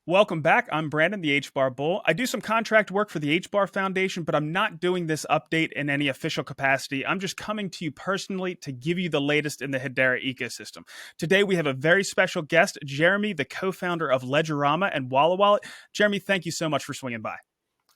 Welcome back. I'm Brandon, the HBAR Bull. I do some contract work for the HBAR Foundation, but I'm not doing this update in any official capacity. I'm just coming to you personally to give you the latest in the Hedera ecosystem. Today, we have a very special guest, Jeremy, the co-founder of Ledgerama and Walla Wallet. Jeremy, thank you so much for swinging by.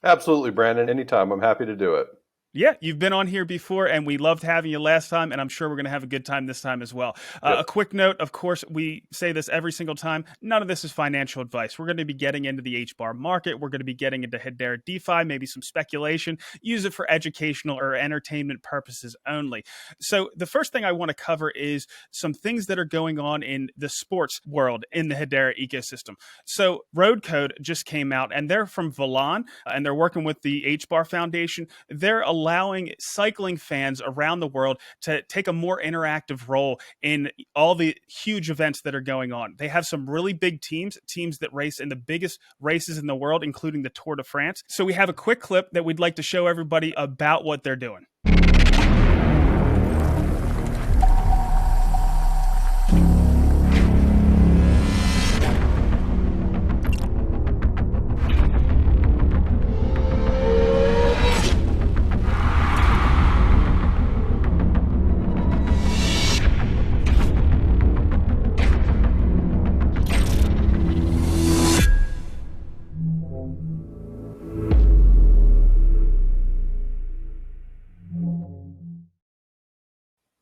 Absolutely, Brandon. Anytime. I'm happy to do it. Yeah, you've been on here before, and we loved having you last time, and I'm sure we're going to have a good time this time as well. Yep. A quick note, of course, we say this every single time. None of this is financial advice. We're going to be getting into the HBAR market. We're going to be getting into Hedera DeFi, maybe some speculation. Use it for educational or entertainment purposes only. So the first thing I want to cover is some things that are going on in the sports world in the Hedera ecosystem. So Road Code just came out, and they're from Valon, and they're working with the HBAR Foundation. They're allowing cycling fans around the world to take a more interactive role in all the huge events that are going on. They have some really big teams that race in the biggest races in the world, including the Tour de France. So we have a quick clip that we'd like to show everybody about what they're doing.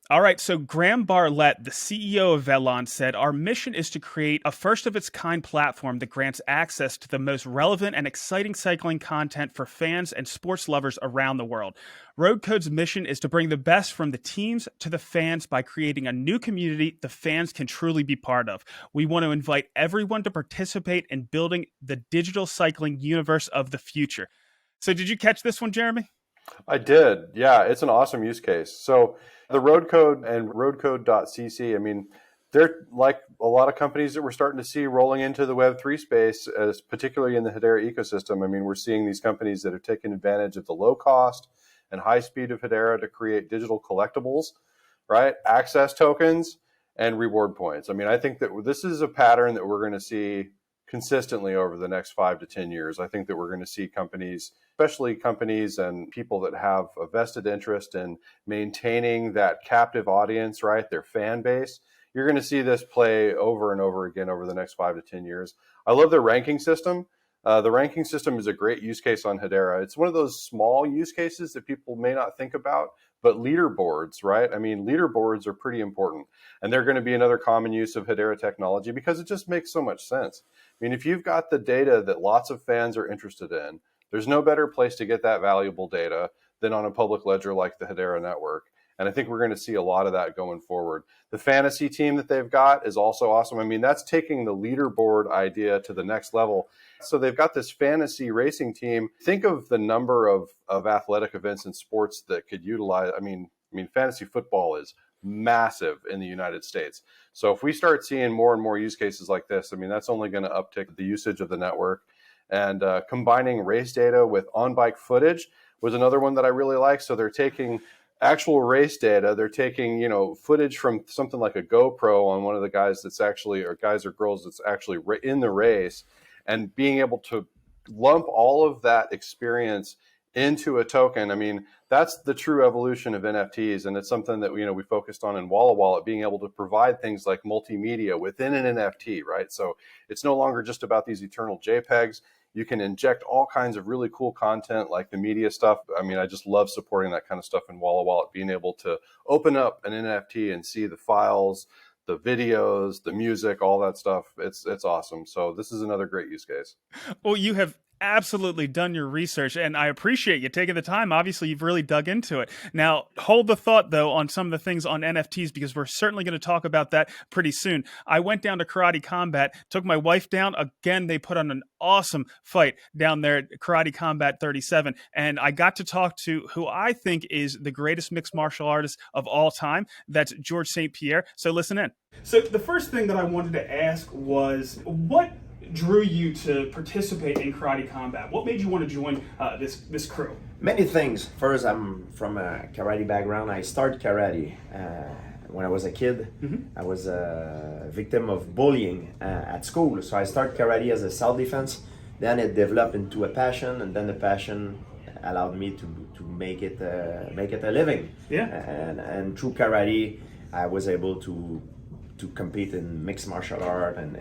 All right, so Graham Barlett, the CEO of Valon, said, "Our mission is to create a first-of-its-kind platform that grants access to the most relevant and exciting cycling content for fans and sports lovers around the world. Road Code's mission is to bring the best from the teams to the fans by creating a new community the fans can truly be part of. We want to invite everyone to participate in building the digital cycling universe of the future." So did you catch this one, Jeremy? I did. Yeah, it's an awesome use case. So the Road Code and roadcode.cc, I mean, they're like a lot of companies that we're starting to see rolling into the Web3 space, as particularly in the Hedera ecosystem. I mean, we're seeing these companies that are taking advantage of the low cost and high speed of Hedera to create digital collectibles, right? Access tokens and reward points. I mean, I think that this is a pattern that we're going to see consistently over the next 5 to 10 years. I think that we're going to see companies, especially companies and people that have a vested interest in maintaining that captive audience, right? Their fan base. You're going to see this play over and over again over the next 5 to 10 years. I love their ranking system. The ranking system is a great use case on Hedera. It's one of those small use cases that people may not think about, but leaderboards, right? I mean, leaderboards are pretty important, and they're going to be another common use of Hedera technology because it just makes so much sense. I mean, if you've got the data that lots of fans are interested in, there's no better place to get that valuable data than on a public ledger like the Hedera network. And I think we're going to see a lot of that going forward. The fantasy team that they've got is also awesome. I mean, that's taking the leaderboard idea to the next level. So they've got this fantasy racing team. Think of the number of athletic events and sports that could utilize. I mean, fantasy football is massive in the United States. So if we start seeing more and more use cases like this, I mean, that's only going to uptick the usage of the network. And combining race data with on-bike footage was another one that I really like. So they're taking actual race data. They're taking, footage from something like a GoPro on one of the guys that's actually, or guys or girls that's actually in the race, and being able to lump all of that experience into a token. I mean, that's the true evolution of NFTs, and it's something that we focused on in Walla Wallet, being able to provide things like multimedia within an NFT, right? So it's no longer just about these eternal JPEGs. You can inject all kinds of really cool content like the media stuff. I mean, I just love supporting that kind of stuff in Walla Wallet, being able to open up an NFT and see the files, the videos, the music, all that stuff. It's awesome. So this is another great use case. Well, you have absolutely done your research, and I appreciate you taking the time. Obviously, you've really dug into it. Now, hold the thought, though, on some of the things on NFTs, because we're certainly going to talk about that pretty soon. I went down to Karate Combat, took my wife down. Again, they put on an awesome fight down there at Karate Combat 37, and I got to talk to who I think is the greatest mixed martial artist of all time. That's George St-Pierre. So listen in. So the first thing that I wanted to ask was, what drew you to participate in Karate Combat? What made you want to join this crew? Many things. First, I'm from a karate background. I started karate when I was a kid, I was a victim of bullying at school. So I started karate as a self-defense. Then it developed into a passion, and then the passion allowed me to make it a living. Yeah. And through karate, I was able to compete in mixed martial art and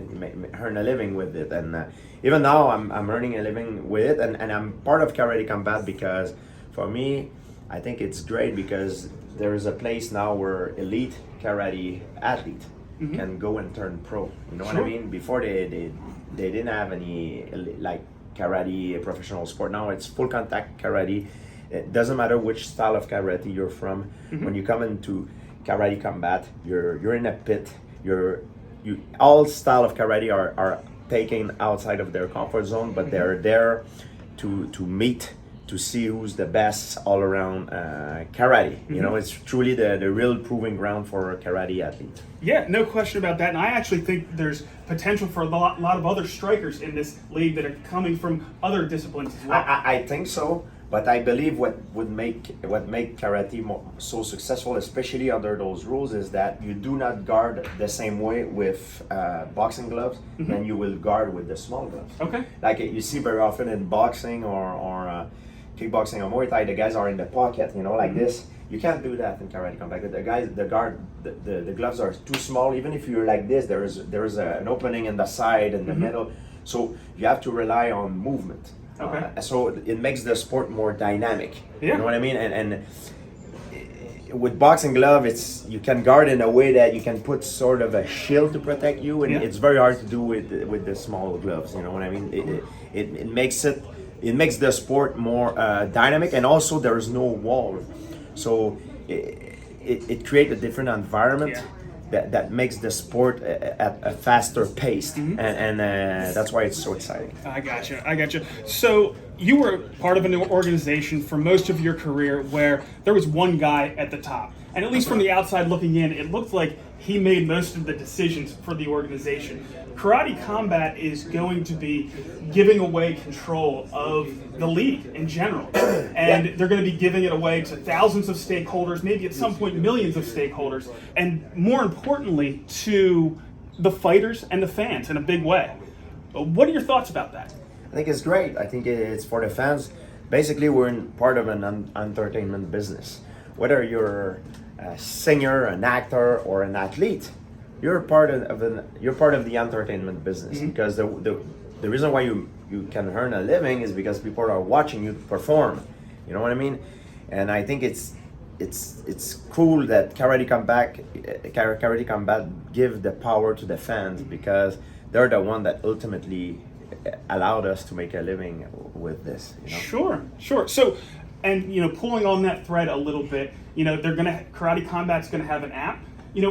earn a living with it. And even now, I'm earning a living with it. And I'm part of Karate Combat because for me, I think it's great because there is a place now where elite karate athlete can go and turn pro. You know what I mean? Before they didn't have any like karate professional sport. Now it's full contact karate. It doesn't matter which style of karate you're from. When you come into Karate Combat, you're in a pit. All style of karate are taken outside of their comfort zone, but they're there to meet, to see who's the best all around karate. You know, it's truly the real proving ground for karate athletes. Yeah, no question about that. And I actually think there's potential for a lot of other strikers in this league that are coming from other disciplines as well. I think so, but I believe what make karate so successful, especially under those rules, is that you do not guard the same way with boxing gloves than you will guard with the small gloves. Okay. Like you see very often in boxing or kickboxing or Muay Thai, the guys are in the pocket, you know, like this. You can't do that in Karate Combat. The gloves are too small. Even if you're like this, there is an opening in the side and the middle. So you have to rely on movement. Okay. So it makes the sport more dynamic. Yeah. You know what I mean? And with boxing glove, you can guard in a way that you can put sort of a shield to protect you, and it's very hard to do with the small gloves. You know what I mean? It makes the sport more dynamic, and also there is no wall, so it creates a different environment that makes the sport at a faster pace, and that's why it's so exciting. I gotcha. So you were part of an organization for most of your career where there was one guy at the top, and at least from the outside looking in, it looked like he made most of the decisions for the organization. Karate Combat is going to be giving away control of the league in general. And they're going to be giving it away to thousands of stakeholders, maybe at some point millions of stakeholders, and more importantly, to the fighters and the fans in a big way. What are your thoughts about that? I think it's great. I think it's for the fans. Basically, we're in part of an entertainment business. Whether you're a singer, an actor, or an athlete, you're part of the entertainment business, because the reason why you can earn a living is because people are watching you perform. You know what I mean? And I think it's cool that Karate Combat give the power to the fans, because they're the one that ultimately allowed us to make a living with this. You know? Sure. So, and pulling on that thread a little bit, Karate Combat's gonna have an app.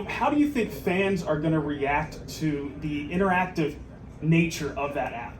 How do you think fans are going to react to the interactive nature of that app?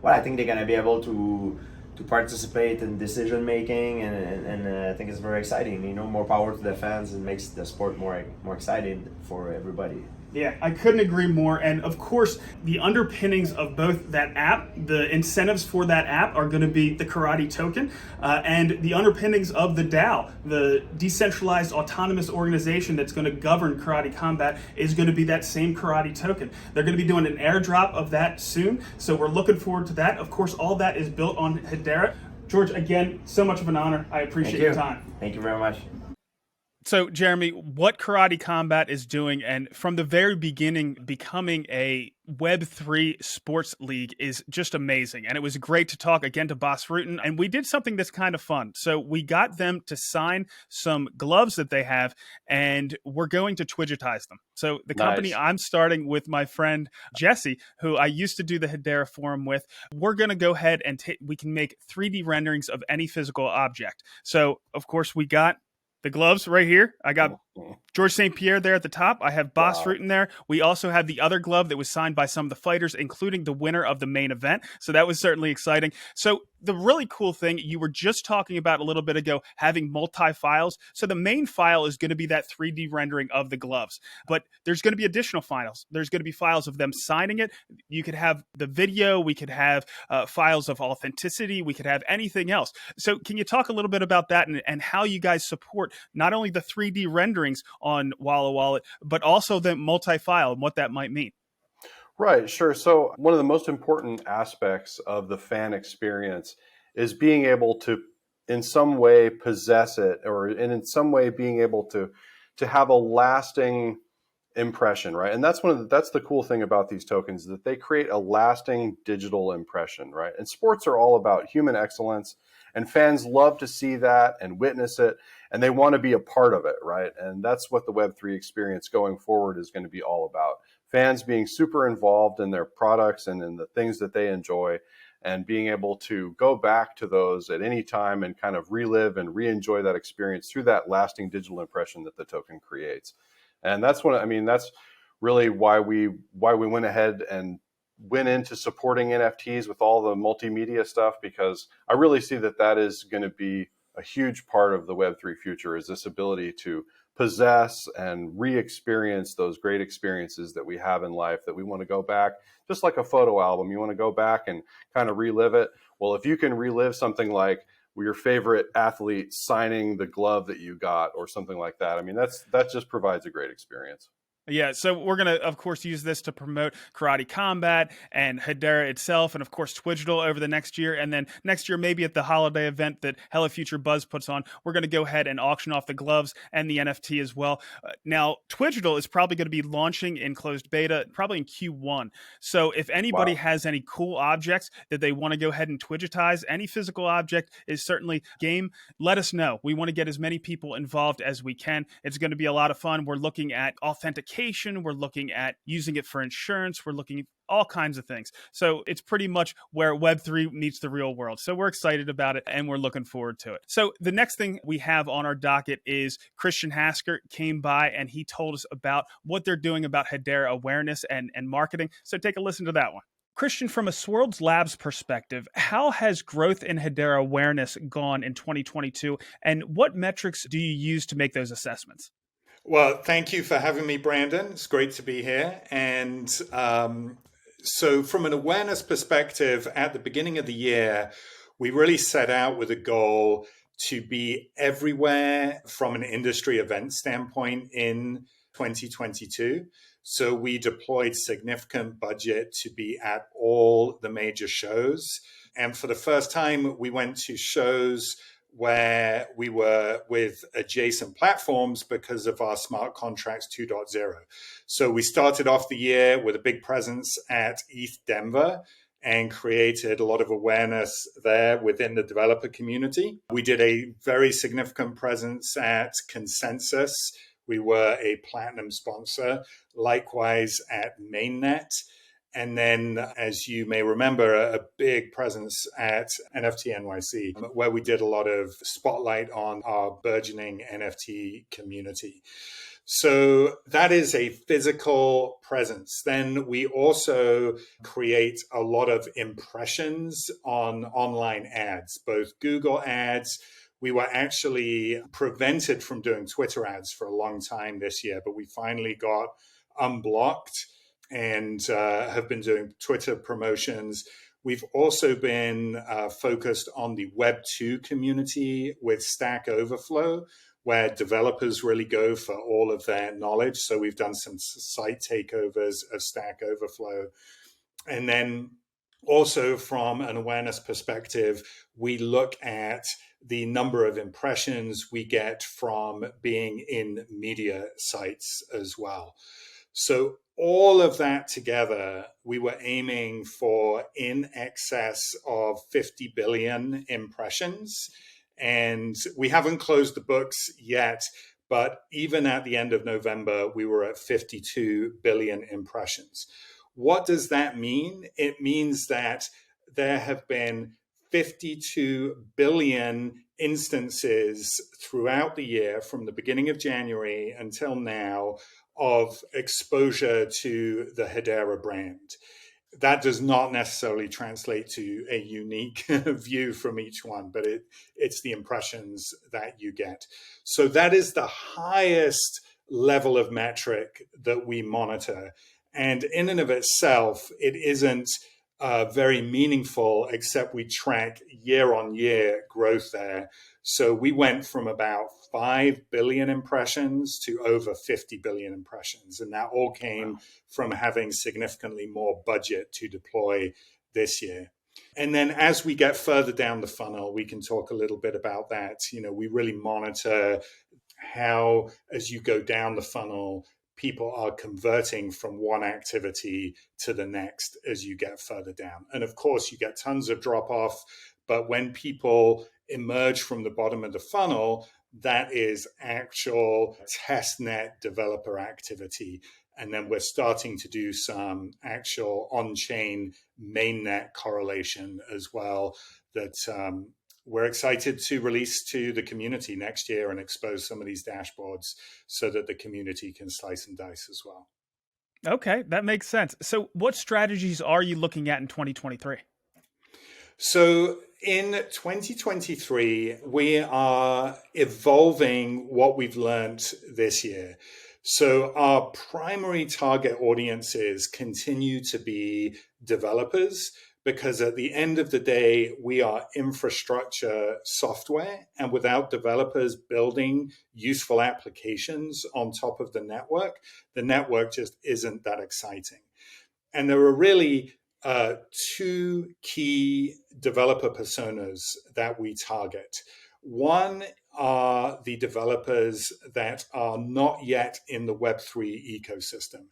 Well, I think they're going to be able to participate in decision making, and I think it's very exciting. More power to the fans. It makes the sport more exciting for everybody. Yeah, I couldn't agree more. And of course, the underpinnings of both that app, the incentives for that app are going to be the Karate token, and the underpinnings of the DAO, the decentralized autonomous organization that's going to govern Karate Combat, is going to be that same Karate token. They're going to be doing an airdrop of that soon, so we're looking forward to that. Of course, all that is built on Hedera. George, again, so much of an honor. I appreciate your time. Thank you very much. So, Jeremy, what Karate Combat is doing, and from the very beginning, becoming a Web3 sports league, is just amazing. And it was great to talk again to Bas Rutten, and we did something that's kind of fun. So we got them to sign some gloves that they have, and we're going to Twigitize them. So the company I'm starting with my friend Jesse, who I used to do the Hedera forum with, we're going to go ahead and we can make 3D renderings of any physical object. So, of course, we got the gloves right here. I got George St-Pierre there at the top. I have Bas Rutten there. We also have the other glove that was signed by some of the fighters, including the winner of the main event. So that was certainly exciting. So the really cool thing, you were just talking about a little bit ago, having multi-files. So the main file is going to be that 3D rendering of the gloves. But there's going to be additional files. There's going to be files of them signing it. You could have the video. We could have files of authenticity. We could have anything else. So can you talk a little bit about that and how you guys support not only the 3D rendering offerings on Walla Wallet, but also the multi-file and what that might mean. Right, sure. So one of the most important aspects of the fan experience is being able to, in some way, possess it, or in some way being able to have a lasting impression, right? And that's that's the cool thing about these tokens, that they create a lasting digital impression, right? And sports are all about human excellence, and fans love to see that and witness it, and they want to be a part of it, right? And that's what the Web3 experience going forward is going to be all about. Fans being super involved in their products and in the things that they enjoy, and being able to go back to those at any time and kind of relive and re-enjoy that experience through that lasting digital impression that the token creates. And that's that's really why we went ahead and went into supporting NFTs with all the multimedia stuff, because I really see that is going to be a huge part of the Web3 future, is this ability to possess and re-experience those great experiences that we have in life, that we want to go back, just like a photo album. You want to go back and kind of relive it. Well, if you can relive something like your favorite athlete signing the glove that you got or something like that, that just provides a great experience. Yeah, so we're going to, of course, use this to promote Karate Combat and Hedera itself, and, of course, Twigital over the next year. And then next year, maybe at the holiday event that Hello Future Buzz puts on, we're going to go ahead and auction off the gloves and the NFT as well. Now, Twigital is probably going to be launching in closed beta, probably in Q1. So if anybody has any cool objects that they want to go ahead and Twigitize, any physical object is certainly game, let us know. We want to get as many people involved as we can. It's going to be a lot of fun. We're looking at authentication. We're looking at using it for insurance. We're looking at all kinds of things. So it's pretty much where Web3 meets the real world. So we're excited about it, and we're looking forward to it. So the next thing we have on our docket is Christian Hasker came by, and he told us about what they're doing about Hedera awareness and marketing. So take a listen to that one. Christian, from a Swirlds Labs perspective, how has growth in Hedera awareness gone in 2022, and what metrics do you use to make those assessments? Well, thank you for having me, Brandon. It's great to be here. And so from an awareness perspective, at the beginning of the year, we really set out with a goal to be everywhere from an industry event standpoint in 2022. So we deployed significant budget to be at all the major shows. And for the first time, we went to shows where we were with adjacent platforms because of our smart contracts 2.0. So we started off the year with a big presence at ETH Denver and created a lot of awareness there within the developer community. We did a very significant presence at Consensus. We were a platinum sponsor, likewise at Mainnet. And then, as you may remember, a big presence at NFT NYC, where we did a lot of spotlight on our burgeoning NFT community. So that is a physical presence. Then we also create a lot of impressions on online ads, both Google ads. We were actually prevented from doing Twitter ads for a long time this year, but we finally got unblocked and have been doing Twitter promotions. We've also been focused on the Web2 community with Stack Overflow, where developers really go for all of their knowledge. So we've done some site takeovers of Stack Overflow. And then also from an awareness perspective, we look at the number of impressions we get from being in media sites as well. So all of that together, we were aiming for in excess of 50 billion impressions. And we haven't closed the books yet, but even at the end of November, we were at 52 billion impressions. What does that mean? It means that there have been 52 billion instances throughout the year, from the beginning of January until now, of exposure to the Hedera brand. That does not necessarily translate to a unique view from each one, but it's the impressions that you get. So that is the highest level of metric that we monitor. And in and of itself, it isn't very meaningful, except we track year-on-year growth there. So we went from about 5 billion impressions to over 50 billion impressions. And that all came from having significantly more budget to deploy this year. And then as we get further down the funnel, we can talk a little bit about that. We really monitor how, as you go down the funnel, people are converting from one activity to the next as you get further down. And of course, you get tons of drop off. But when people emerge from the bottom of the funnel, that is actual testnet developer activity. And then we're starting to do some actual on-chain mainnet correlation as well that we're excited to release to the community next year and expose some of these dashboards so that the community can slice and dice as well. Okay, that makes sense. So what strategies are you looking at in 2023? So in 2023, we are evolving what we've learned this year. So our primary target audiences continue to be developers, because at the end of the day, we are infrastructure software, and without developers building useful applications on top of the network just isn't that exciting. And there are really two key developer personas that we target. One are the developers that are not yet in the Web3 ecosystem.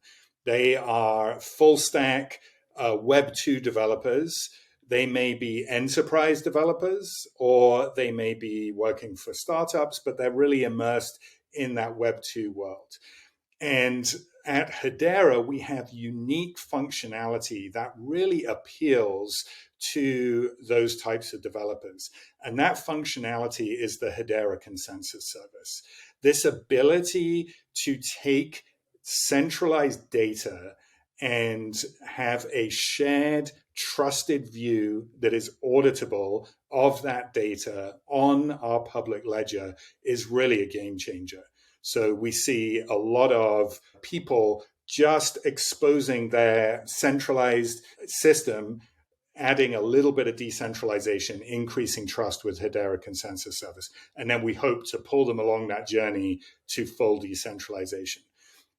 They are full stack Web2 developers. They may be enterprise developers, or they may be working for startups, but they're really immersed in that Web2 world. And at Hedera, we have unique functionality that really appeals to those types of developers. And that functionality is the Hedera Consensus Service. This ability to take centralized data and have a shared, trusted view that is auditable of that data on our public ledger is really a game changer. So we see a lot of people just exposing their centralized system, adding a little bit of decentralization, increasing trust with Hedera Consensus Service. And then we hope to pull them along that journey to full decentralization.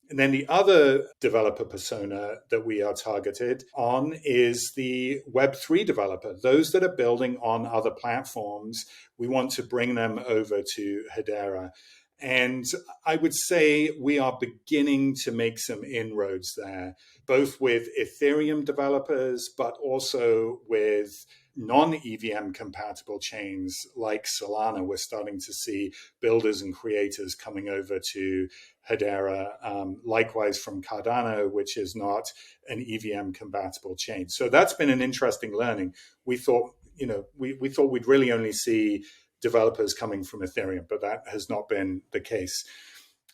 And then the other developer persona that we are targeted on is the Web3 developer, those that are building on other platforms. We want to bring them over to Hedera. And I would say we are beginning to make some inroads there, both with Ethereum developers, but also with non-EVM compatible chains like Solana. We're starting to see builders and creators coming over to Hedera, likewise from Cardano, which is not an EVM compatible chain. So that's been an interesting learning. We thought, we thought we'd really only see developers coming from Ethereum, but that has not been the case.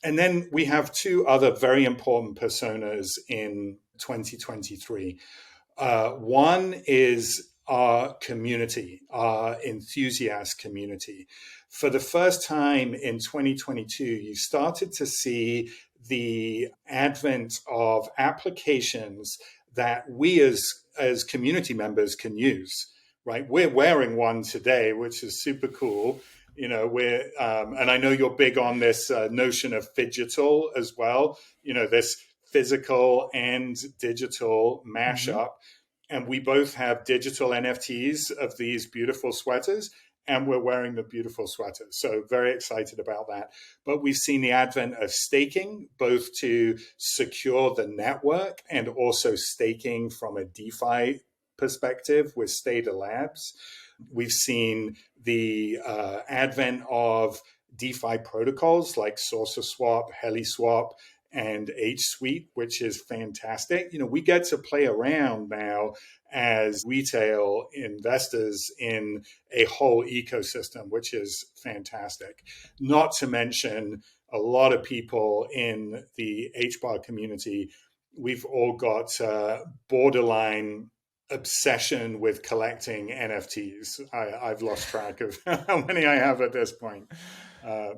And then we have two other very important personas in 2023. One is our community, our enthusiast community. For the first time in 2022, you started to see the advent of applications that we as community members can use. Right, we're wearing one today, which is super cool. We're and I know you're big on this notion of Phygital as well. This physical and digital mashup, mm-hmm. And we both have digital NFTs of these beautiful sweaters, and we're wearing the beautiful sweaters. So very excited about that. But we've seen the advent of staking, both to secure the network and also staking from a DeFi perspective with Stata Labs. We've seen the advent of DeFi protocols like SaucerSwap, HeliSwap, and HSuite, which is fantastic. We get to play around now as retail investors in a whole ecosystem, which is fantastic. Not to mention a lot of people in the HBAR community. We've all got borderline obsession with collecting NFTs. I've lost track of how many I have at this point.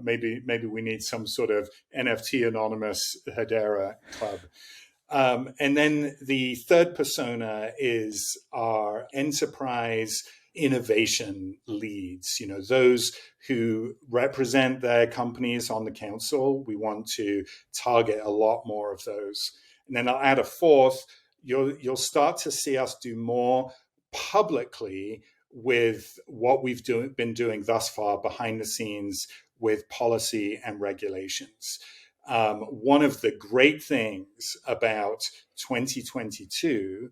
Maybe we need some sort of NFT anonymous Hedera club. And then the third persona is our enterprise innovation leads, those who represent their companies on the council. We want to target a lot more of those. And then I'll add a fourth. You'll start to see us do more publicly with what we've been doing thus far behind the scenes with policy and regulations. One of the great things about 2022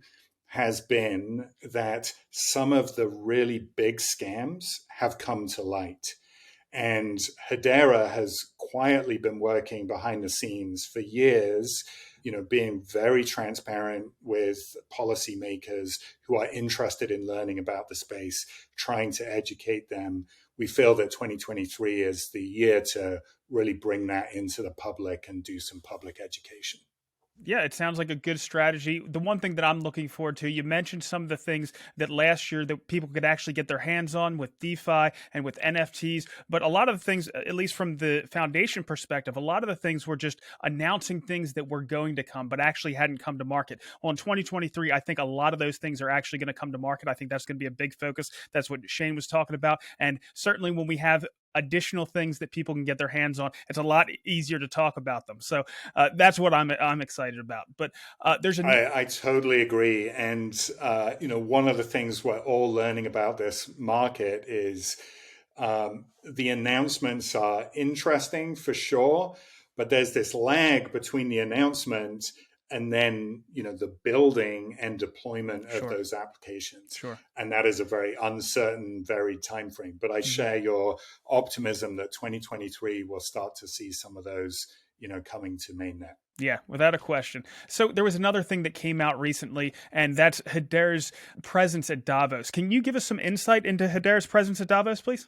has been that some of the really big scams have come to light. And Hedera has quietly been working behind the scenes for years, being very transparent with policymakers who are interested in learning about the space, trying to educate them. We feel that 2023 is the year to really bring that into the public and do some public education. Yeah, it sounds like a good strategy. The one thing that I'm looking forward to, you mentioned some of the things that last year that people could actually get their hands on with DeFi and with NFTs. But a lot of the things, at least from the foundation perspective, a lot of the things were just announcing things that were going to come, but actually hadn't come to market. Well, in 2023, I think a lot of those things are actually going to come to market. I think that's going to be a big focus. That's what Shane was talking about. And certainly when we have additional things that people can get their hands on, it's a lot easier to talk about them. So that's what I'm excited about. But there's I totally agree. And one of the things we're all learning about this market is the announcements are interesting for sure, but there's this lag between the announcement and then, the building and deployment of those applications. Sure. And that is a very uncertain, varied time frame. But I share your optimism that 2023 will start to see some of those, coming to mainnet. Yeah, without a question. So there was another thing that came out recently, and that's Hedera's presence at Davos. Can you give us some insight into Hedera's presence at Davos, please?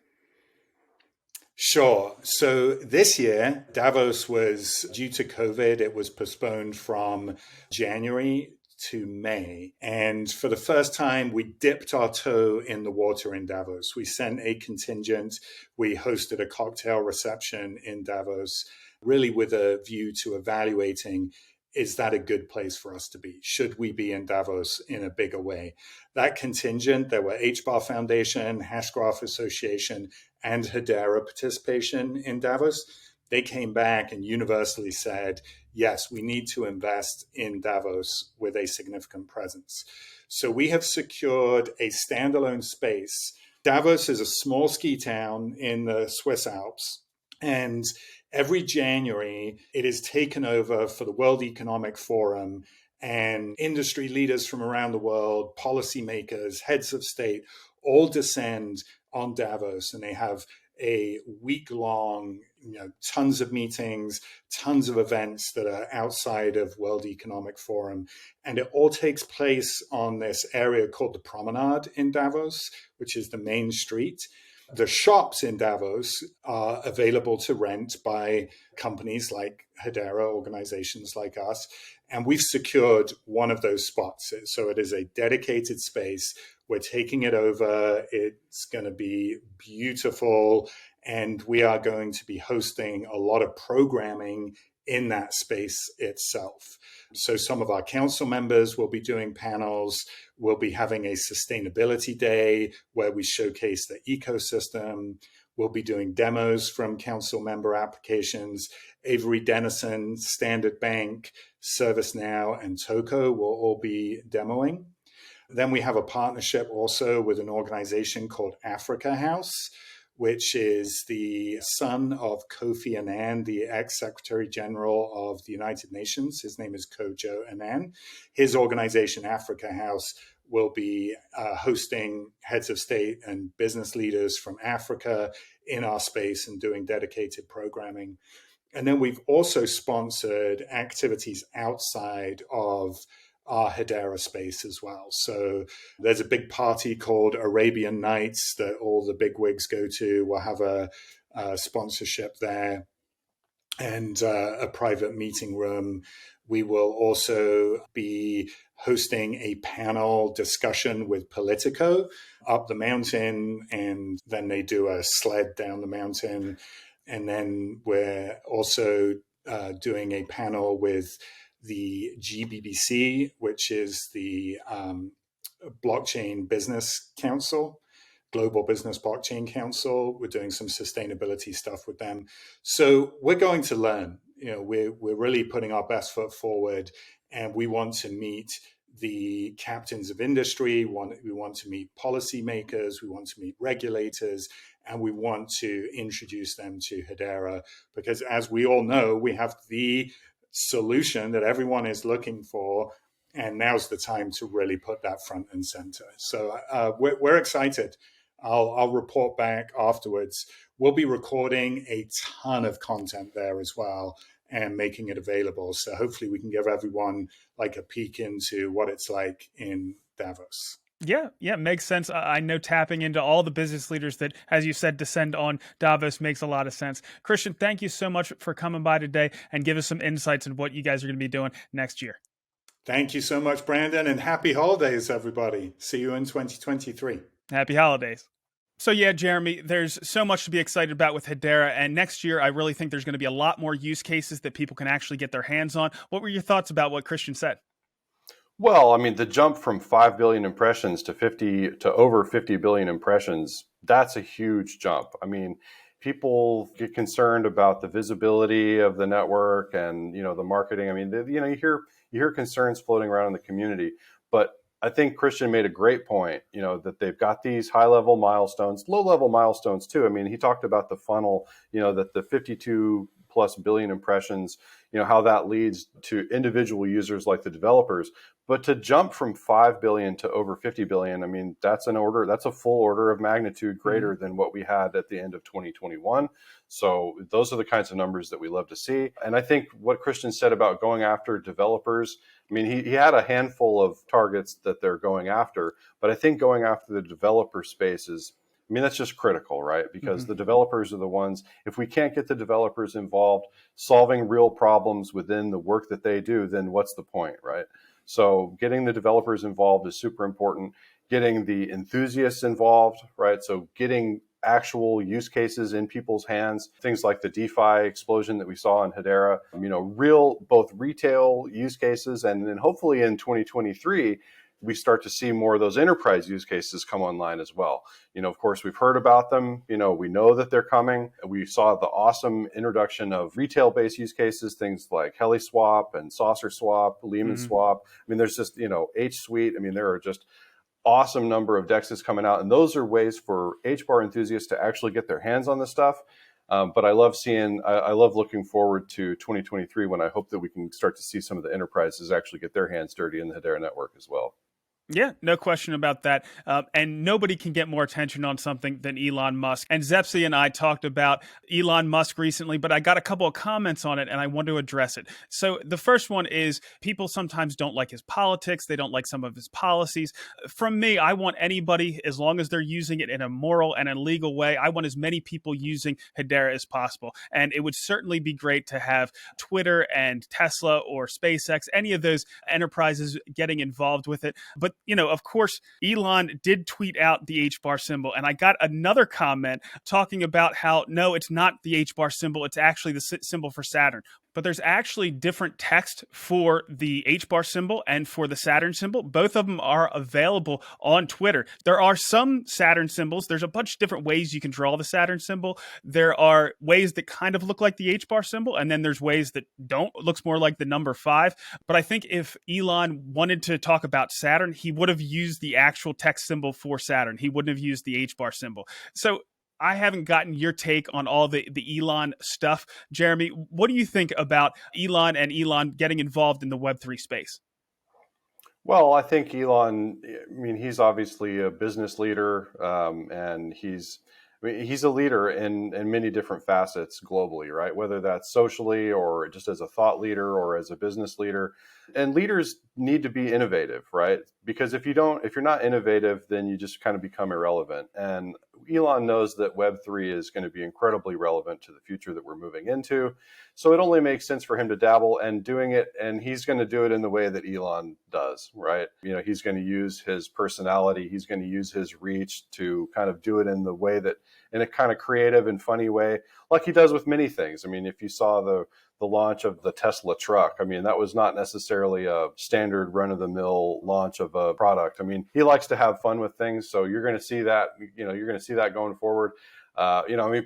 Sure. So this year, Davos was, due to COVID, it was postponed from January to May. And for the first time, we dipped our toe in the water in Davos. We sent a contingent. We hosted a cocktail reception in Davos, really with a view to evaluating, is that a good place for us to be? Should we be in Davos in a bigger way? That contingent, there were HBAR Foundation, Hashgraph Association, and Hedera participation in Davos. They came back and universally said, yes, we need to invest in Davos with a significant presence. So we have secured a standalone space. Davos is a small ski town in the Swiss Alps, and every January, it is taken over for the World Economic Forum, and industry leaders from around the world, policymakers, heads of state, all descend on Davos, and they have a week-long, tons of meetings, tons of events that are outside of World Economic Forum. And it all takes place on this area called the Promenade in Davos, which is the main street. The shops in Davos are available to rent by companies like Hedera, organizations like us, and we've secured one of those spots. So it is a dedicated space. We're taking it over. It's going to be beautiful, and we are going to be hosting a lot of programming in that space itself. So some of our council members will be doing panels. We'll be having a sustainability day where we showcase the ecosystem. We'll be doing demos from council member applications. Avery Dennison, Standard Bank, ServiceNow, and Toco will all be demoing. Then we have a partnership also with an organization called Africa House, which is the son of Kofi Annan, the ex-Secretary General of the United Nations. His name is Kojo Annan. His organization, Africa House, will be hosting heads of state and business leaders from Africa in our space and doing dedicated programming. And then we've also sponsored activities outside of our Hedera space as well. So there's a big party called Arabian Nights that all the bigwigs go to. We'll have a sponsorship there and a private meeting room. We will also be hosting a panel discussion with Politico up the mountain, and then they do a sled down the mountain. And then we're also doing a panel with the GBBC, which is the Blockchain Business Council. Global Business Blockchain Council. We're doing some sustainability stuff with them. So we're going to learn. We're really putting our best foot forward, and we want to meet the captains of industry. We want to meet policymakers. We want to meet regulators, and we want to introduce them to Hedera, because as we all know, we have the solution that everyone is looking for. And now's the time to really put that front and center. So we're excited. I'll report back afterwards. We'll be recording a ton of content there as well and making it available. So hopefully we can give everyone like a peek into what it's like in Davos. Yeah, makes sense. I know tapping into all the business leaders that, as you said, descend on Davos makes a lot of sense. Christian, thank you so much for coming by today and give us some insights on what you guys are going to be doing next year. Thank you so much, Brandon, and happy holidays, everybody. See you in 2023. Happy holidays. So yeah, Jeremy, there's so much to be excited about with Hedera, and next year I really think there's going to be a lot more use cases that people can actually get their hands on. What were your thoughts about what Christian said? Well, I mean, the jump from 5 billion impressions to over 50 billion impressions, that's a huge jump. I mean, people get concerned about the visibility of the network and, the marketing. I mean, you hear concerns floating around in the community, but I think Christian made a great point, that they've got these high-level milestones, low-level milestones too. I mean, he talked about the funnel, that the 52 plus billion impressions, how that leads to individual users like the developers. But to jump from 5 billion to over 50 billion, I mean, that's a full order of magnitude greater than what we had at the end of 2021. So those are the kinds of numbers that we love to see. And I think what Christian said about going after developers, I mean, he had a handful of targets that they're going after, but I think going after the developer space that's just critical, right? Because the developers are the ones, if we can't get the developers involved, solving real problems within the work that they do, then what's the point, right? So getting the developers involved is super important. Getting the enthusiasts involved, right? So getting actual use cases in people's hands, things like the DeFi explosion that we saw in Hedera, real both retail use cases, and then hopefully in 2023, we start to see more of those enterprise use cases come online as well. Of course, we've heard about them. We know that they're coming. We saw the awesome introduction of retail-based use cases, things like HeliSwap and Saucer Swap, Lehman Swap. I mean, there's just, H Suite. I mean, there are just awesome number of DEXs coming out. And those are ways for HBAR enthusiasts to actually get their hands on this stuff. But I love looking forward to 2023 when I hope that we can start to see some of the enterprises actually get their hands dirty in the Hedera network as well. Yeah, no question about that. And nobody can get more attention on something than Elon Musk. And Zepsi and I talked about Elon Musk recently, but I got a couple of comments on it and I want to address it. So the first one is people sometimes don't like his politics. They don't like some of his policies. From me, I want anybody, as long as they're using it in a moral and a legal way, I want as many people using Hedera as possible. And it would certainly be great to have Twitter and Tesla or SpaceX, any of those enterprises getting involved with it. But of course, Elon did tweet out the HBAR symbol, and I got another comment talking about how, no, it's not the HBAR symbol, it's actually the symbol for Saturn. But there's actually different text for the HBAR symbol and for the Saturn symbol. Both of them are available on Twitter. There are some Saturn symbols. There's a bunch of different ways you can draw the Saturn symbol. There are ways that kind of look like the HBAR symbol, and then there's ways that don't. It looks more like the number 5. But I think if Elon wanted to talk about Saturn, he would have used the actual text symbol for Saturn. He wouldn't have used the HBAR symbol. So I haven't gotten your take on all the Elon stuff. Jeremy, what do you think about Elon and Elon getting involved in the Web3 space? Well, I think Elon, he's obviously a business leader, and he's a leader in many different facets globally, right? Whether that's socially or just as a thought leader or as a business leader. And leaders need to be innovative, right? Because if you're not innovative, then you just kind of become irrelevant. And Elon knows that Web3 is going to be incredibly relevant to the future that we're moving into. So it only makes sense for him to dabble and doing it. And he's going to do it in the way that Elon does, right? He's going to use his personality. He's going to use his reach to kind of do it in the way that, in a kind of creative and funny way, like he does with many things. I mean, if you saw the the launch of the Tesla truck. I mean, that was not necessarily a standard run-of-the-mill launch of a product. I mean, he likes to have fun with things, so you're going to see that. You're going to see that going forward.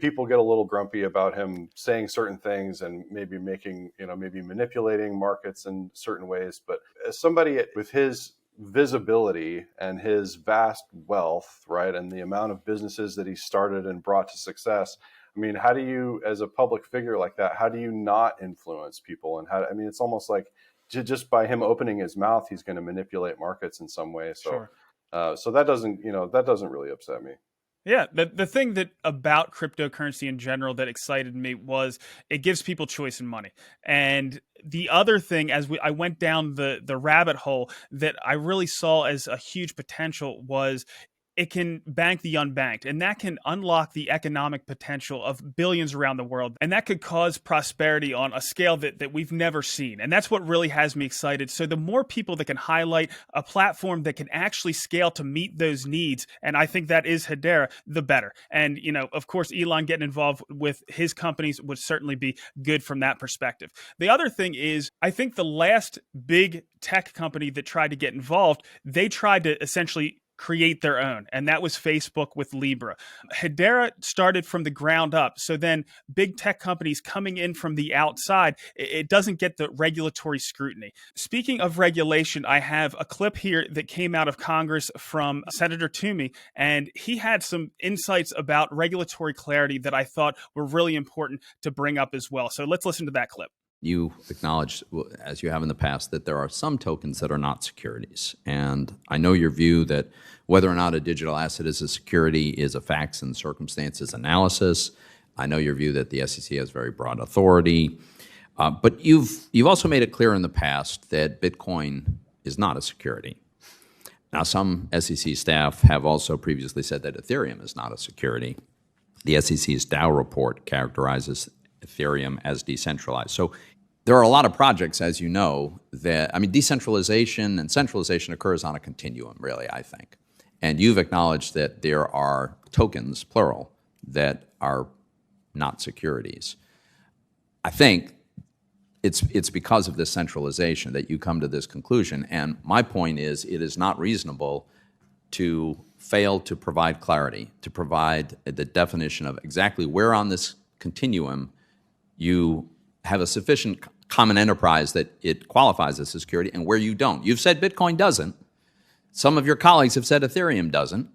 People get a little grumpy about him saying certain things and maybe maybe manipulating markets in certain ways. But as somebody with his visibility and his vast wealth, right, and the amount of businesses that he started and brought to success, I mean, how do you, as a public figure like that, how do you not influence people? And it's almost like just by him opening his mouth, he's going to manipulate markets in some way. So, Sure. So that doesn't really upset me. Yeah, the thing that about cryptocurrency in general that excited me was it gives people choice in money. And the other thing, I went down the rabbit hole that I really saw as a huge potential was it can bank the unbanked, and that can unlock the economic potential of billions around the world. And that could cause prosperity on a scale that we've never seen. And that's what really has me excited. So the more people that can highlight a platform that can actually scale to meet those needs, and I think that is Hedera, the better. And, of course, Elon getting involved with his companies would certainly be good from that perspective. The other thing is, I think the last big tech company that tried to get involved, they tried to essentially create their own, and that was Facebook with Libra. Hedera started from the ground up, so then big tech companies coming in from the outside, it doesn't get the regulatory scrutiny. Speaking of regulation, I have a clip here that came out of Congress from Senator Toomey, and he had some insights about regulatory clarity that I thought were really important to bring up as well. So let's listen to that clip. You acknowledge, as you have in the past, that there are some tokens that are not securities. And I know your view that whether or not a digital asset is a security is a facts and circumstances analysis. I know your view that the SEC has very broad authority. But you've also made it clear in the past that Bitcoin is not a security. Now, some SEC staff have also previously said that Ethereum is not a security. The SEC's DAO report characterizes Ethereum as decentralized. So there are a lot of projects, as you know, decentralization and centralization occurs on a continuum, really, I think. And you've acknowledged that there are tokens, plural, that are not securities. I think it's because of this centralization that you come to this conclusion. And my point is, it is not reasonable to fail to provide clarity, to provide the definition of exactly where on this continuum you have a sufficient common enterprise that it qualifies as a security and where you don't. You've said Bitcoin doesn't. Some of your colleagues have said Ethereum doesn't.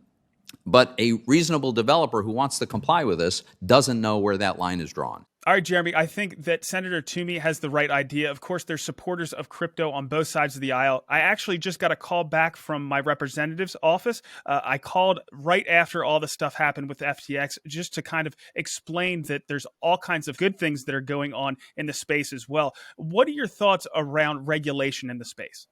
But a reasonable developer who wants to comply with this doesn't know where that line is drawn. All right, Jeremy, I think that Senator Toomey has the right idea. Of course, there's supporters of crypto on both sides of the aisle. I actually just got a call back from my representative's office. I called right after all the stuff happened with FTX just to kind of explain that there's all kinds of good things that are going on in the space as well. What are your thoughts around regulation in the space?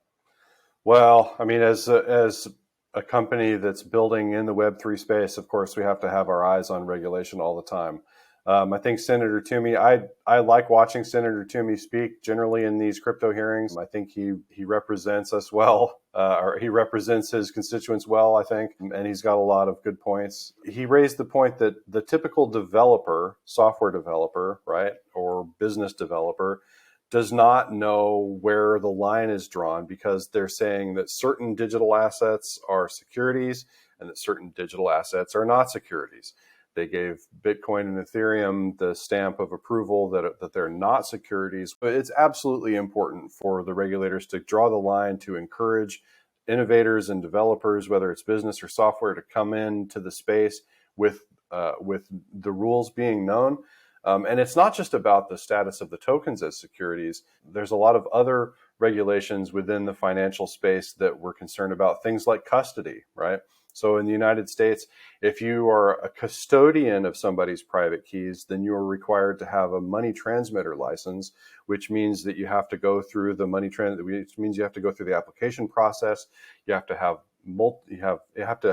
Well, I mean, as a company that's building in the Web3 space, of course, we have to have our eyes on regulation all the time. I think Senator Toomey, I like watching Senator Toomey speak generally in these crypto hearings. I think he represents us well, or he represents his constituents well, I think, and he's got a lot of good points. He raised the point that the typical developer, software developer, right, or business developer, does not know where the line is drawn because they're saying that certain digital assets are securities and that certain digital assets are not securities. They gave Bitcoin and Ethereum the stamp of approval that they're not securities. But it's absolutely important for the regulators to draw the line to encourage innovators and developers, whether it's business or software, to come into the space with the rules being known. And it's not just about the status of the tokens as securities. There's a lot of other regulations within the financial space that we're concerned about, things like custody, right? So in the United States, if you are a custodian of somebody's private keys, then you are required to have a money transmitter license, which means that you have to go through the which means you have to go through the application process. You have to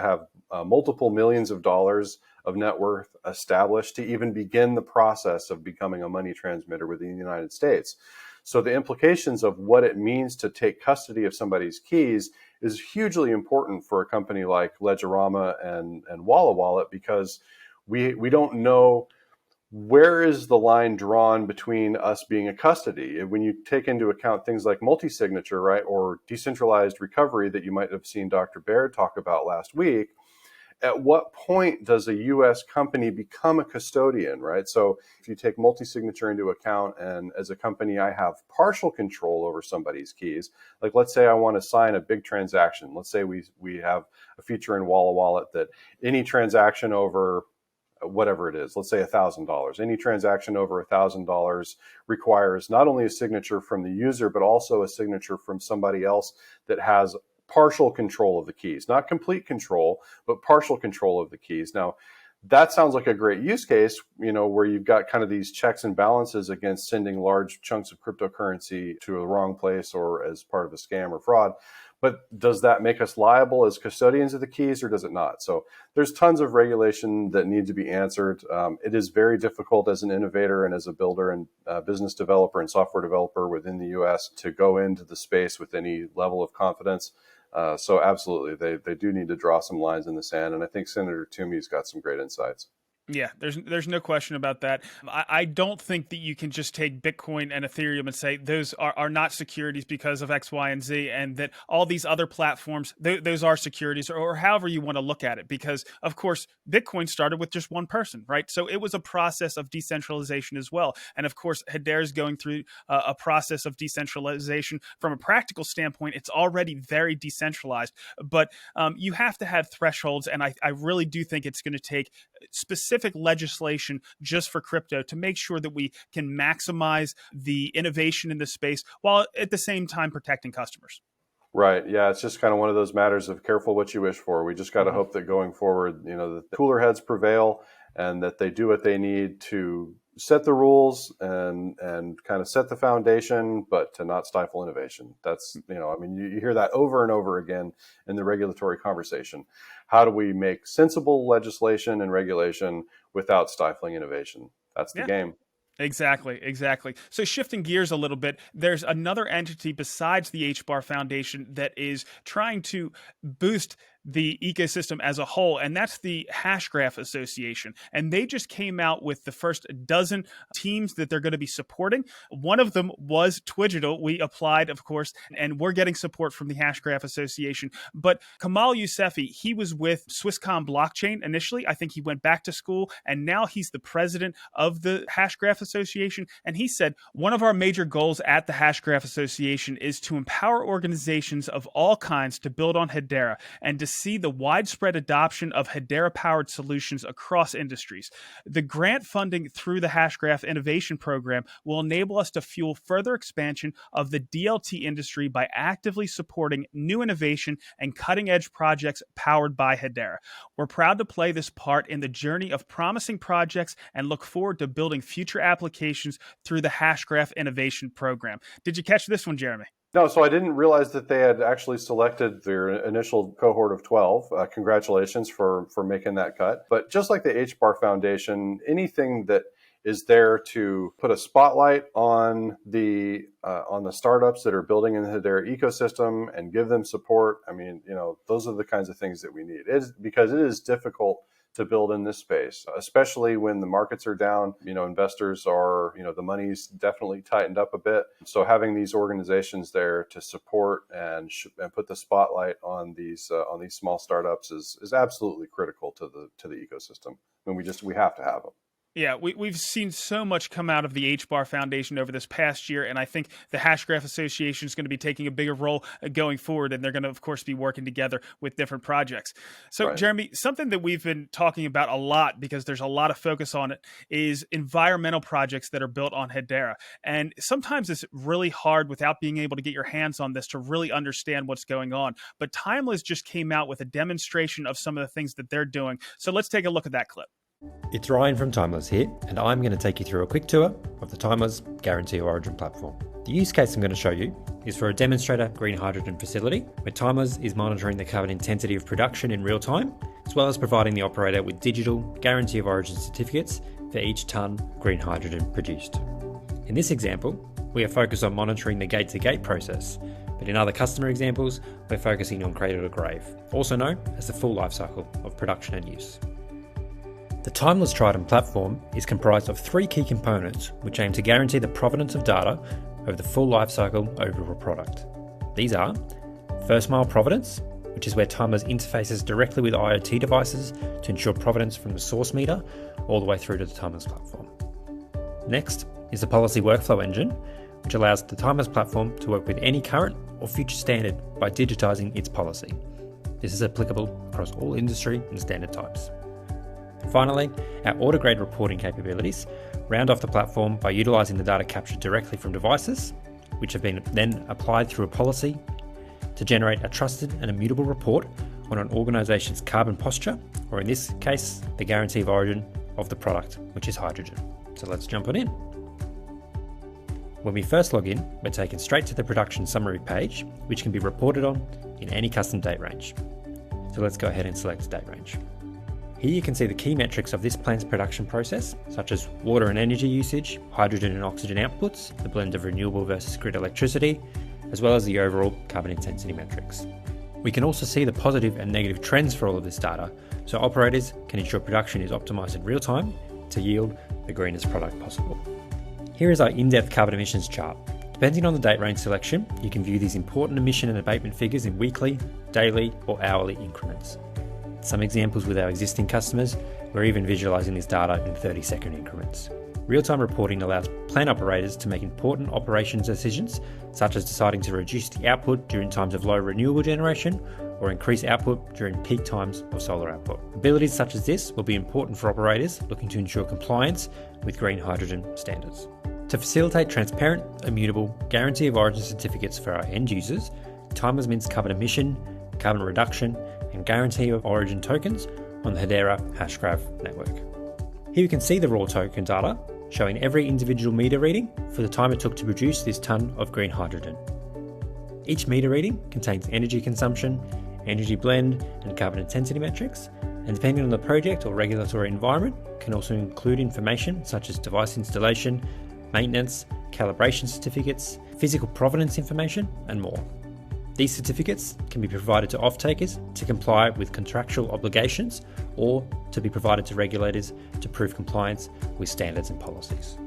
have multiple millions of dollars of net worth established to even begin the process of becoming a money transmitter within the United States. So the implications of what it means to take custody of somebody's keys is hugely important for a company like Ledgerama and Walla Wallet, because we don't know where is the line drawn between us being a custody? When you take into account things like multi-signature, right, or decentralized recovery that you might have seen Dr. Baird talk about last week, at what point does a U.S. company become a custodian, right? So if you take multi-signature into account, and as a company, I have partial control over somebody's keys. Like, let's say I want to sign a big transaction. Let's say we have a feature in Walla Wallet that any transaction over whatever it is, let's say $1,000. Any transaction over $1,000 requires not only a signature from the user, but also a signature from somebody else that has partial control of the keys, not complete control, but partial control of the keys. Now, that sounds like a great use case, where you've got kind of these checks and balances against sending large chunks of cryptocurrency to a wrong place or as part of a scam or fraud. But does that make us liable as custodians of the keys, or does it not? So there's tons of regulation that need to be answered. It is very difficult as an innovator and as a builder and business developer and software developer within the U.S. to go into the space with any level of confidence. So absolutely, they do need to draw some lines in the sand. And I think Senator Toomey's got some great insights. Yeah, there's no question about that. I don't think that you can just take Bitcoin and Ethereum and say those are not securities because of X, Y, and Z, and that all these other platforms, those are securities, or however you want to look at it. Because, of course, Bitcoin started with just one person, right? So it was a process of decentralization as well. And, of course, Hedera is going through a process of decentralization. From a practical standpoint, it's already very decentralized. But you have to have thresholds, and I really do think it's going to take specific legislation just for crypto to make sure that we can maximize the innovation in the space while at the same time protecting customers. Right. Yeah. It's just kind of one of those matters of careful what you wish for. We just got to hope that going forward, the cooler heads prevail and that they do what they need to set the rules and kind of set the foundation, but to not stifle innovation. That's, you hear that over and over again in the regulatory conversation. How do we make sensible legislation and regulation without stifling innovation? That's the game. Exactly. So shifting gears a little bit, there's another entity besides the HBAR Foundation that is trying to boost the ecosystem as a whole, and that's the Hashgraph Association. And they just came out with the first dozen teams that they're going to be supporting. One of them was Twigital. We applied, of course, and we're getting support from the Hashgraph Association. But Kamal Yousefi, he was with Swisscom Blockchain initially. I think he went back to school, and now he's the president of the Hashgraph Association. And he said, one of our major goals at the Hashgraph Association is to empower organizations of all kinds to build on Hedera and to see the widespread adoption of Hedera-powered solutions across industries. The grant funding through the Hashgraph Innovation Program will enable us to fuel further expansion of the DLT industry by actively supporting new innovation and cutting-edge projects powered by Hedera. We're proud to play this part in the journey of promising projects and look forward to building future applications through the Hashgraph Innovation Program. Did you catch this one, Jeremy? No, so I didn't realize that they had actually selected their initial cohort of 12. Congratulations for making that cut. But just like the HBAR Foundation, anything that is there to put a spotlight on the startups that are building in the Hedera ecosystem and give them support, those are the kinds of things that we need. Because it is difficult to build in this space, especially when the markets are down. Investors are, the money's definitely tightened up a bit. So having these organizations there to support and put the spotlight on these small startups is absolutely critical to the ecosystem. We have to have them. Yeah, we've seen so much come out of the HBAR Foundation over this past year, and I think the Hashgraph Association is going to be taking a bigger role going forward, and they're going to, of course, be working together with different projects. So, right. Jeremy, something that we've been talking about a lot, because there's a lot of focus on it, is environmental projects that are built on Hedera. And sometimes it's really hard without being able to get your hands on this to really understand what's going on. But Timeless just came out with a demonstration of some of the things that they're doing. So let's take a look at that clip. It's Ryan from Timeless here, and I'm going to take you through a quick tour of the Timeless Guarantee Origin platform. The use case I'm going to show you is for a demonstrator green hydrogen facility, where Timeless is monitoring the carbon intensity of production in real time, as well as providing the operator with digital Guarantee of Origin certificates for each tonne green hydrogen produced. In this example, we are focused on monitoring the gate-to-gate process, but in other customer examples, we're focusing on cradle to grave, also known as the full life cycle of production and use. The Timeless Trident platform is comprised of 3 key components which aim to guarantee the provenance of data over the full lifecycle over a product. These are first mile provenance, which is where Timeless interfaces directly with IoT devices to ensure provenance from the source meter all the way through to the Timeless platform. Next is the policy workflow engine, which allows the Timeless platform to work with any current or future standard by digitizing its policy. This is applicable across all industry and standard types. Finally, our auto-grade reporting capabilities round off the platform by utilizing the data captured directly from devices, which have been then applied through a policy to generate a trusted and immutable report on an organization's carbon posture, or in this case, the guarantee of origin of the product, which is hydrogen. So let's jump on in. When we first log in, we're taken straight to the production summary page, which can be reported on in any custom date range. So let's go ahead and select date range. Here you can see the key metrics of this plant's production process, such as water and energy usage, hydrogen and oxygen outputs, the blend of renewable versus grid electricity, as well as the overall carbon intensity metrics. We can also see the positive and negative trends for all of this data, so operators can ensure production is optimized in real time to yield the greenest product possible. Here is our in-depth carbon emissions chart. Depending on the date range selection, you can view these important emission and abatement figures in weekly, daily, or hourly increments. Some examples with our existing customers, we're even visualizing this data in 30-second increments. Real-time reporting allows plant operators to make important operations decisions, such as deciding to reduce the output during times of low renewable generation or increase output during peak times of solar output. Abilities such as this will be important for operators looking to ensure compliance with green hydrogen standards. To facilitate transparent, immutable, guarantee of origin certificates for our end users, Timeless mints carbon emission, carbon reduction, and guarantee of origin tokens on the Hedera Hashgraph network. Here you can see the raw token data showing every individual meter reading for the time it took to produce this tonne of green hydrogen. Each meter reading contains energy consumption, energy blend, and carbon intensity metrics, and depending on the project or regulatory environment, can also include information such as device installation, maintenance, calibration certificates, physical provenance information, and more. These certificates can be provided to off-takers to comply with contractual obligations or to be provided to regulators to prove compliance with standards and policies.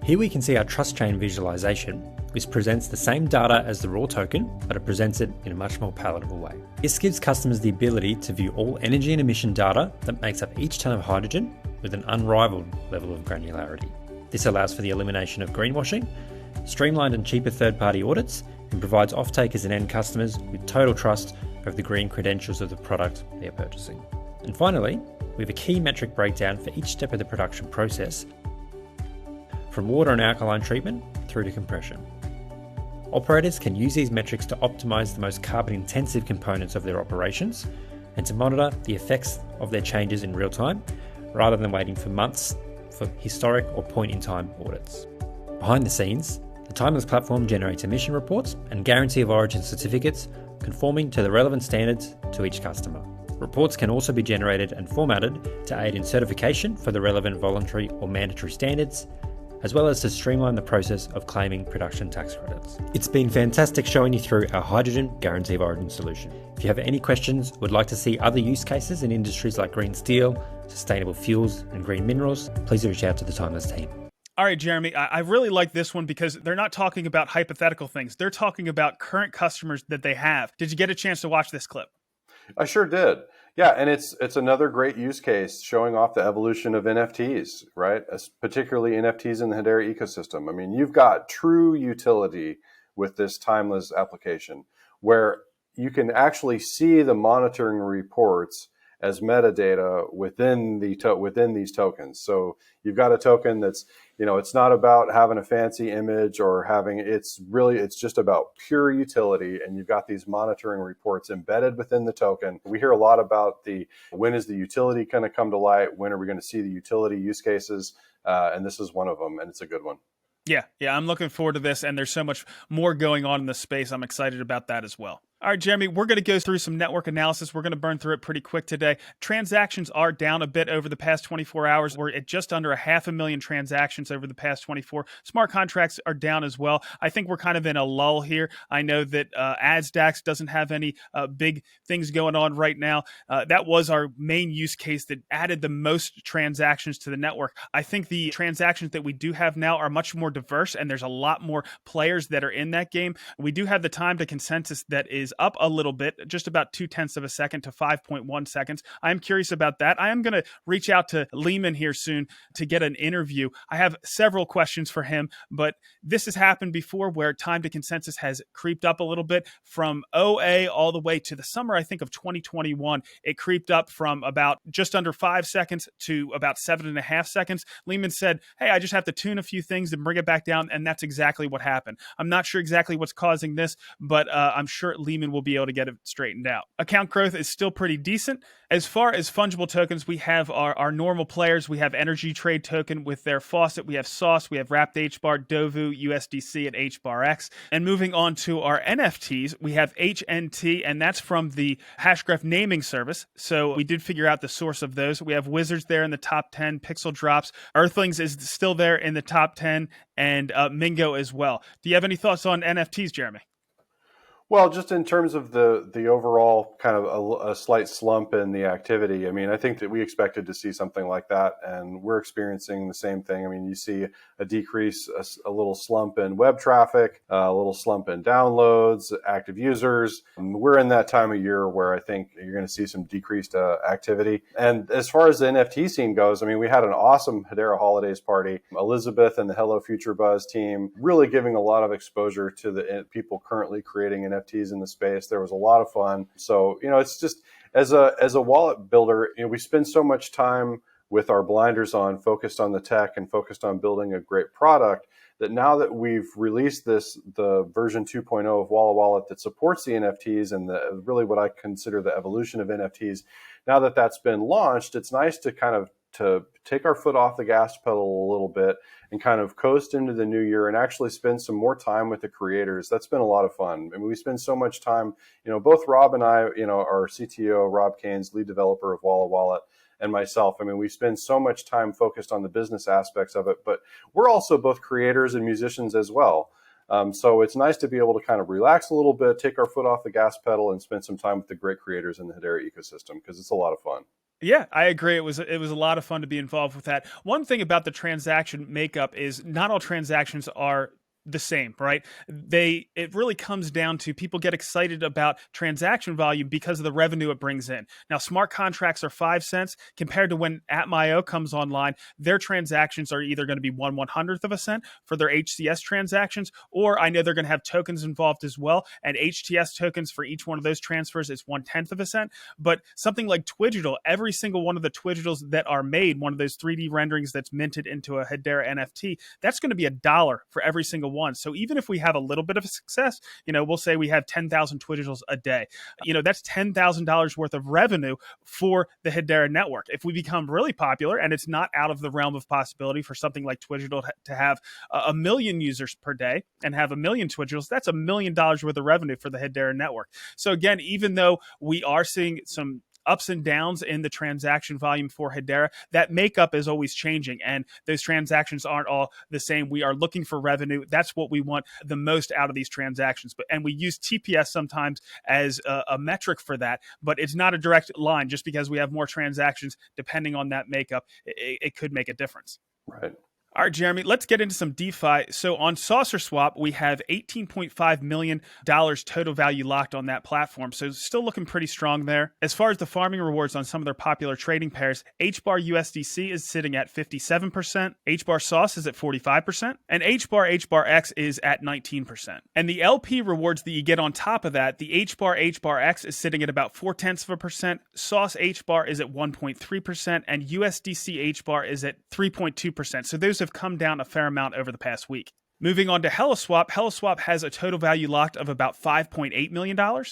Here we can see our trust chain visualization, which presents the same data as the raw token, but it presents it in a much more palatable way. This gives customers the ability to view all energy and emission data that makes up each tonne of hydrogen with an unrivaled level of granularity. This allows for the elimination of greenwashing, streamlined and cheaper third-party audits, and provides off-takers and end customers with total trust over the green credentials of the product they are purchasing. And finally, we have a key metric breakdown for each step of the production process, from water and alkaline treatment through to compression. Operators can use these metrics to optimize the most carbon-intensive components of their operations and to monitor the effects of their changes in real time, rather than waiting for months for historic or point-in-time audits. Behind the scenes, the Timeless platform generates emission reports and guarantee of origin certificates conforming to the relevant standards to each customer. Reports can also be generated and formatted to aid in certification for the relevant voluntary or mandatory standards, as well as to streamline the process of claiming production tax credits. It's been fantastic showing you through our hydrogen guarantee of origin solution. If you have any questions or would like to see other use cases in industries like green steel, sustainable fuels, and green minerals, please reach out to the Timeless team. All right, Jeremy, I really like this one because they're not talking about hypothetical things. They're talking about current customers that they have. Did you get a chance to watch this clip? I sure did. Yeah, and it's another great use case showing off the evolution of NFTs, right? Particularly NFTs in the Hedera ecosystem. I mean, you've got true utility with this Timeless application where you can actually see the monitoring reports as metadata within these tokens. So you've got a token that's, it's not about having a fancy image or it's just about pure utility. And you've got these monitoring reports embedded within the token. We hear a lot about when is the utility going to come to light? When are we going to see the utility use cases? And this is one of them, and it's a good one. Yeah, I'm looking forward to this. And there's so much more going on in this space. I'm excited about that as well. All right, Jeremy, we're going to go through some network analysis. We're going to burn through it pretty quick today. Transactions are down a bit over the past 24 hours. We're at just under 500,000 transactions over the past 24. Smart contracts are down as well. I think we're kind of in a lull here. I know that ASDAX doesn't have any big things going on right now. That was our main use case that added the most transactions to the network. I think the transactions that we do have now are much more diverse, and there's a lot more players that are in that game. We do have the time to consensus that is up a little bit, just about 0.2 of a second to 5.1 seconds. I'm curious about that. I am going to reach out to Lehman here soon to get an interview. I have several questions for him, but this has happened before where time to consensus has creeped up a little bit from OA all the way to the summer, I think, of 2021. It creeped up from about just under 5 seconds to about 7.5 seconds. Lehman said, hey, I just have to tune a few things and bring it back down, and that's exactly what happened. I'm not sure exactly what's causing this, but I'm sure Lehman will be able to get it straightened out. Account growth is still pretty decent. As far as fungible tokens, we have our normal players. We have Energy Trade Token with their faucet. We have Sauce. We have Wrapped HBAR, Dovu, USDC, and HBARX. And moving on to our NFTs, we have HNT, and that's from the Hashgraph naming service. So we did figure out the source of those. We have Wizards there in the top 10, Pixel Drops. Earthlings is still there in the top 10, and Mingo as well. Do you have any thoughts on NFTs, Jeremy? Well, just in terms of the overall kind of a slight slump in the activity, I mean, I think that we expected to see something like that, and we're experiencing the same thing. I mean, you see a decrease, a little slump in web traffic, a little slump in downloads, active users. We're in that time of year where I think you're going to see some decreased activity. And as far as the NFT scene goes, I mean, we had an awesome Hedera holidays party. Elizabeth and the Hello Future Buzz team really giving a lot of exposure to the people currently creating NFTs in the space. There was a lot of fun. So, it's just as a wallet builder, we spend so much time with our blinders on, focused on the tech and focused on building a great product, that now that we've released the version 2.0 of Walla Wallet that supports the NFTs and really what I consider the evolution of NFTs, now that that's been launched, it's nice to kind of to take our foot off the gas pedal a little bit and kind of coast into the new year and actually spend some more time with the creators. That's been a lot of fun. I mean, we spend so much time, both Rob and I, our CTO, Rob Kane's lead developer of Walla Wallet, and myself. I mean, we spend so much time focused on the business aspects of it, but we're also both creators and musicians as well. So it's nice to be able to kind of relax a little bit, take our foot off the gas pedal, and spend some time with the great creators in the Hedera ecosystem, because it's a lot of fun. Yeah, I agree. It was a lot of fun to be involved with that. One thing about the transaction makeup is not all transactions are the same, right? It really comes down to people get excited about transaction volume because of the revenue it brings in. Now, smart contracts are 5 cents compared to when Atmio comes online. Their transactions are either going to be 1/100th of a cent for their HCS transactions, or I know they're going to have tokens involved as well, and HTS tokens for each one of those transfers is 1/10 of a cent. But something like Twigital, every single one of the Twigitals that are made, one of those 3D renderings that's minted into a Hedera NFT, that's going to be $1 for every single one. So even if we have a little bit of success, we'll say we have 10,000 Twigitals a day, that's $10,000 worth of revenue for the Hedera network. If we become really popular, and it's not out of the realm of possibility for something like Twigital to have 1 million users per day and have 1 million Twigitals, that's $1 million worth of revenue for the Hedera network. So again, even though we are seeing some ups and downs in the transaction volume for Hedera, that makeup is always changing, and those transactions aren't all the same. We are looking for revenue. That's what we want the most out of these transactions. And we use TPS sometimes as a metric for that, but it's not a direct line. Just because we have more transactions, depending on that makeup, it could make a difference. Right. All right, Jeremy, let's get into some DeFi. So on Saucer Swap, we have $18.5 million total value locked on that platform. So still looking pretty strong there. As far as the farming rewards on some of their popular trading pairs, HBAR USDC is sitting at 57%, HBAR Sauce is at 45%, and HBAR X is at 19%. And the LP rewards that you get on top of that, the HBAR X is sitting at about 0.4%, Sauce HBAR is at 1.3%, and USDC HBAR is at 3.2%. So those have come down a fair amount over the past week. Moving on to HelloSwap has a total value locked of about $5.8 million.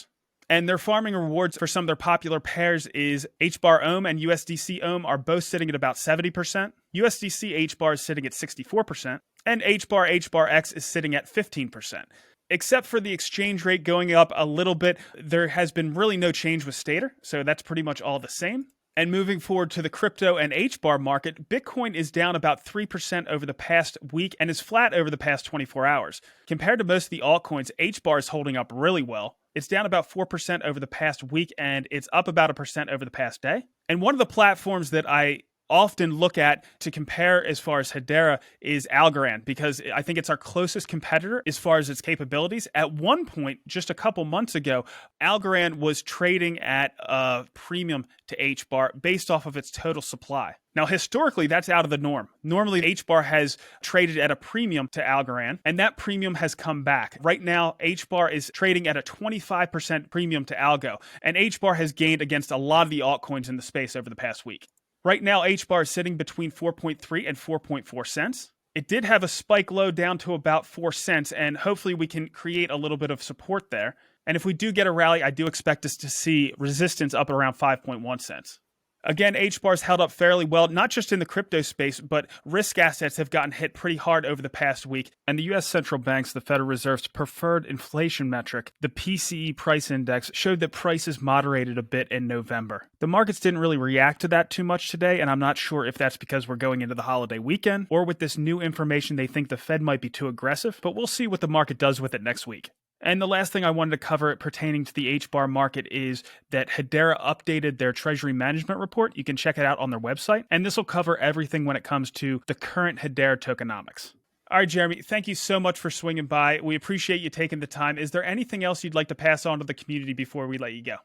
And their farming rewards for some of their popular pairs is HBAR Ohm and USDC Ohm are both sitting at about 70%. USDC HBAR is sitting at 64%. And HBAR X is sitting at 15%. Except for the exchange rate going up a little bit, there has been really no change with Stater, so that's pretty much all the same. And moving forward to the crypto and HBAR market, Bitcoin is down about 3% over the past week and is flat over the past 24 hours. Compared to most of the altcoins, HBAR is holding up really well. It's down about 4% over the past week, and it's up about 1% over the past day. And one of the platforms that I often look at to compare as far as Hedera is Algorand, because I think it's our closest competitor as far as its capabilities. At one point, just a couple months ago, Algorand was trading at a premium to HBAR based off of its total supply. Now, historically, that's out of the norm. Normally, HBAR has traded at a premium to Algorand, and that premium has come back. Right now, HBAR is trading at a 25% premium to Algo, and HBAR has gained against a lot of the altcoins in the space over the past week. Right now, HBAR is sitting between 4.3 and 4.4 cents. It did have a spike low down to about 4 cents, and hopefully we can create a little bit of support there. And if we do get a rally, I do expect us to see resistance up around 5.1 cents. Again, HBAR's held up fairly well, not just in the crypto space, but risk assets have gotten hit pretty hard over the past week. And the U.S. Central Bank's, the Federal Reserve's preferred inflation metric, the PCE price index, showed that prices moderated a bit in November. The markets didn't really react to that too much today, and I'm not sure if that's because we're going into the holiday weekend, or with this new information they think the Fed might be too aggressive, but we'll see what the market does with it next week. And the last thing I wanted to cover pertaining to the HBAR market is that Hedera updated their treasury management report. You can check it out on their website. And this will cover everything when it comes to the current Hedera tokenomics. All right, Jeremy, thank you so much for swinging by. We appreciate you taking the time. Is there anything else you'd like to pass on to the community before we let you go?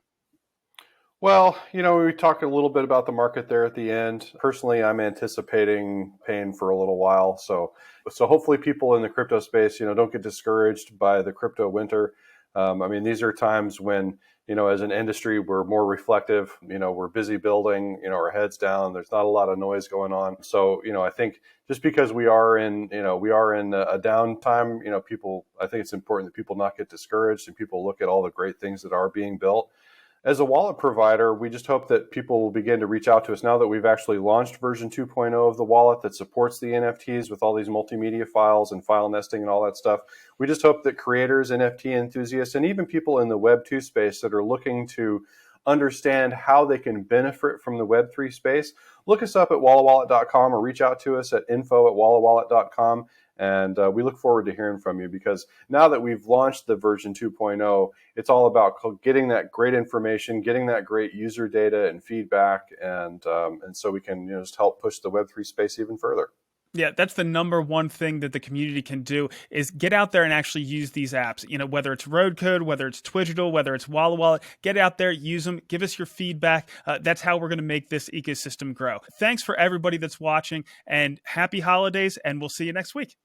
Well, we talked a little bit about the market there at the end. Personally, I'm anticipating pain for a little while. So hopefully people in the crypto space, don't get discouraged by the crypto winter. These are times when, as an industry, we're more reflective. We're busy building, our heads down. There's not a lot of noise going on. So, I think just because we are in a downtime, I think it's important that people not get discouraged and people look at all the great things that are being built. As a wallet provider, we just hope that people will begin to reach out to us now that we've actually launched version 2.0 of the wallet that supports the NFTs with all these multimedia files and file nesting and all that stuff. We just hope that creators, NFT enthusiasts, and even people in the Web2 space that are looking to understand how they can benefit from the Web3 space, look us up at wallawallet.com or reach out to us at info@wallawallet.com. And we look forward to hearing from you, because now that we've launched the version 2.0, it's all about getting that great information, getting that great user data and feedback, and so we can just help push the Web3 space even further. Yeah, that's the number one thing that the community can do is get out there and actually use these apps. Whether it's Roadcode, whether it's Twigital, whether it's Walla Wallet, get out there, use them, give us your feedback. That's how we're going to make this ecosystem grow. Thanks for everybody that's watching, and happy holidays, and we'll see you next week.